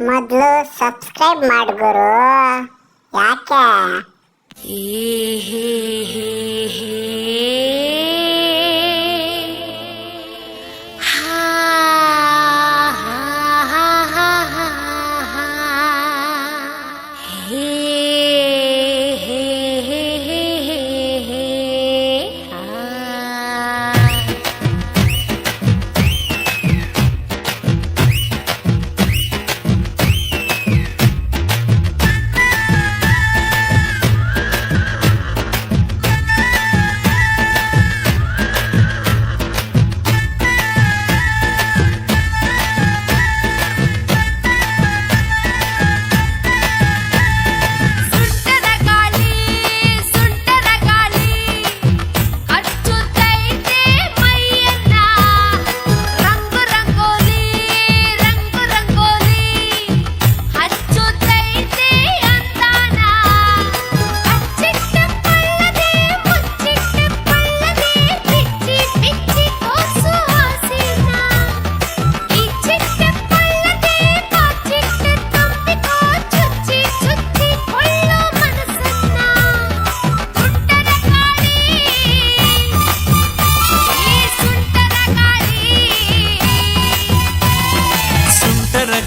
ಮೊದಲು ಸಬ್ಸ್ಕ್ರೈಬ್ ಮಾಡು ಗುರು.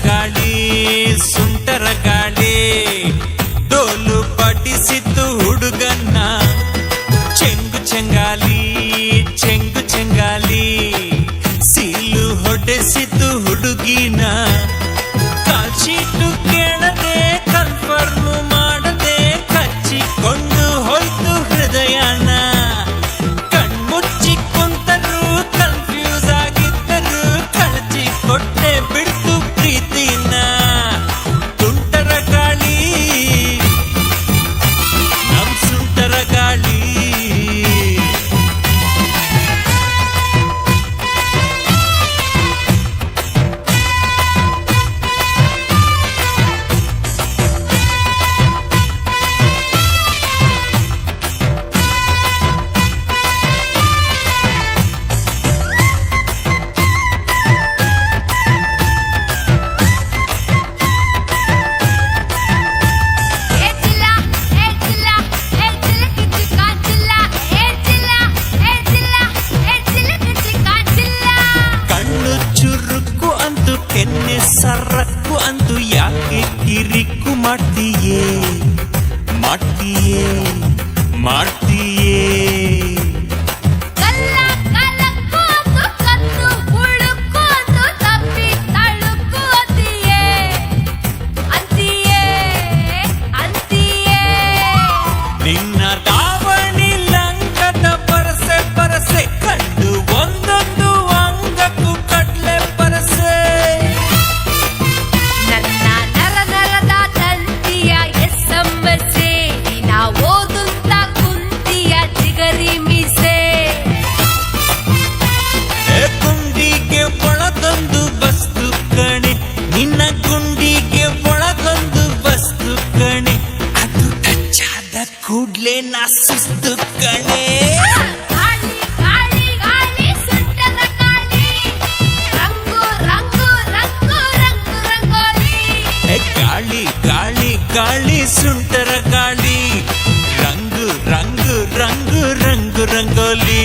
ಯಾಕೆ ಸುಂಟರ ಗಾಳಿ ಡೋಲು ಪಡಿಸಿತು ಹುಡುಗನ್ನ, ಚೆಂಗು ಚೆಂಗಾಲಿ ಸೀಲು ಹೊಡೆಸಿತು ಹುಡುಗಿನ. ಕಾಲ್ಶೀಟು ಕೇಳದೆ ಕನ್ಫರ್ಮ್ ಮಾಡದೆ ಕಚ್ಚಿಕೊಂಡು ಹೋಯ್ತು ಹೃದಯನ. ಕಣ್ಮುಚ್ಚಿ ಕುಂತರು ಕನ್ಫ್ಯೂಸ್ ಆಗಿದ್ದರು, ಕಳಚಿ ಕೊಟ್ಟೆ ಬಿಡ್ತು ಪ್ರೀತಿನ. ತುಂಟರ ಗಾಳಿ ನಮ್ ಸುಂಟರ ಗಾಳಿ. ಕೆನ್ನೆ ಸರಕ್ಕು ಅಂದು ಯಾಕೆ ಕಿರಿಕು ಮಾಡ್ತೀಯೇ ನಿನ್ನ ದಾವಣಿ ಲಂಕದ ಪರಸೆ ಕಂಡು ಒಂದೊಂದು ಅಂಗಕ್ಕೂ ಕಡ್ಲೆ ಪರಸೆ. ಗುಂಡಿಗೆ ಒಳಗೊಂದು ವಸ್ತು ಕಣೆ, ನಿನ್ನ ಗುಂಡಿಗೆ ಒಳಗೊಂದು ವಸ್ತು ಕಣೆ. ಅದು ಟಚ್ಚಾದ ಕೂಡ್ಲೆ ನಾ ಸುಸ್ತು ಕಣೆ. ಗಾಳಿ ಸುಂಟರ ಗಾಳಿ, ರಂಗು ರಂಗೋಲಿ.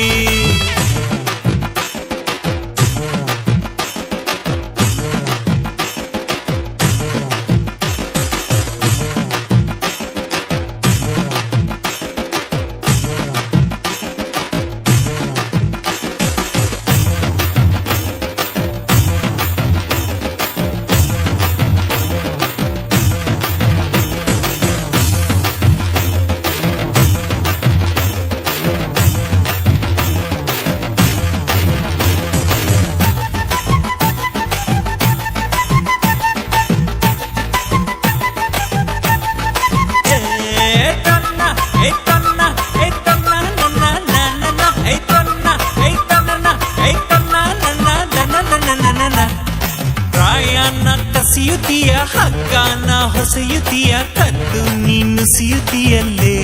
ಕಸಿಯುತ್ತೀಯ ಹಗ್ಗಾನ ಹೊಸೆಯುತ್ತೀಯ, ಕದ್ದು ನೀನು ಸಿಯುತ್ತೀಯಲ್ಲೇ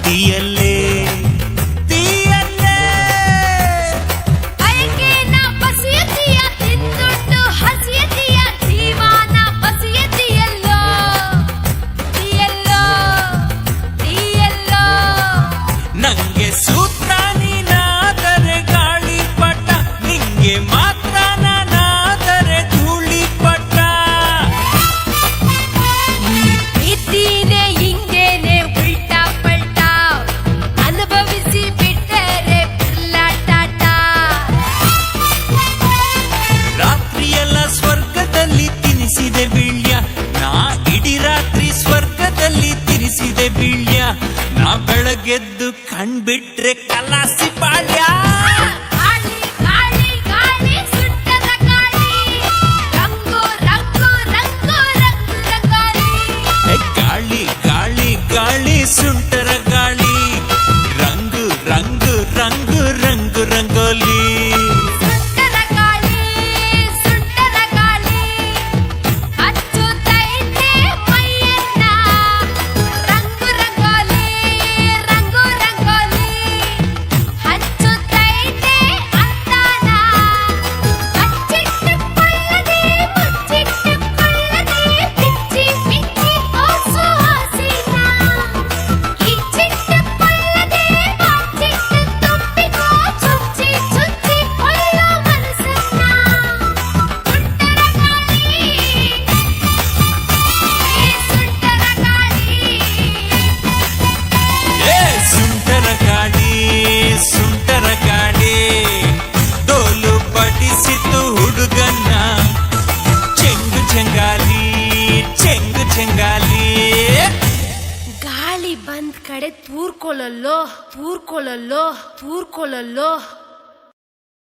ತೀಯಲ್ಲೇ. ಬಯಕೆನ ಬಸಿಯುತ್ತೀಯ, ತಿಂದುಂಡು ಹಸಿಯುತ್ತೀಯ, ಜೀವಾನ ಬಿಟ್ರೆ ಕಲಾಸಿ ಬಾಳ್ಯ. ಗಾಳಿ ಗಾಳಿ ಗಾಳಿ ಸುಂಟರ ಗಾಳಿ ರಂಗು ರಂಗು ರಂಗು ರಂಗು ರಂಗಾಲಿ. ಗಾಳಿ ಗಾಳಿ ಗಾಳಿ ಸುಂಟರ ಗಾಳಿ ರಂಗು ರಂಗು ರಂಗು ರಂಗು ರಂಗೋಲಿ. ಸುಂಟರ ಗಾಳಿ ಹಚ್ಚುತ್ತೈತೆ ಮೈಯನ್ನ ರಂಗು ರಂಗೋಲಿ ರಂಗು ರಂಗೋಲಿ. ಹಚ್ಚುತ್ತೈತೆ ಅಂದಾನ ಹಚ್ಚಿಟ್ಟುಕೊಳ್ಳದೆ ಮುಚ್ಚಿಟ್ಟುಕೊಳ್ಳದೆ ಬಿಚ್ಚಿ ಬಿಚ್ಚಿ ತೋರ್ಸು ಆಸೆನ. ಕಿಚ್ಚಿಟ್ಟುಕೊಳ್ಳದೆ ಬಾಚಿಟ್ಟು ತುಂಬಿಕೋ ಚುಚ್ಚಿ ಚುಚ್ಚಿ ಕೊಳ್ಳೋ ಮನಸ್ಸನ್ನ. ಸುಂಟರ ಗಾಳಿ ಸುಂಟರ ಗಾಳಿ ಡೋಲು ಪಡಿಸಿತು ಹುಡುಗನ್ನ ಚೆಂಗು ಚೆಂಗಾಲಿ ಚೆಂಗು ಚೆಂಗಾಲಿ. ಗಾಳಿ ಬಂದ್ ಕಡೆ ತೂರ್ಕೊಳ್ಳಲ್ಲೋ ತೂರ್ಕೊಳ್ಳಲ್ಲೋ ತೂರ್ಕೊಳ್ಳಲ್ಲೋ.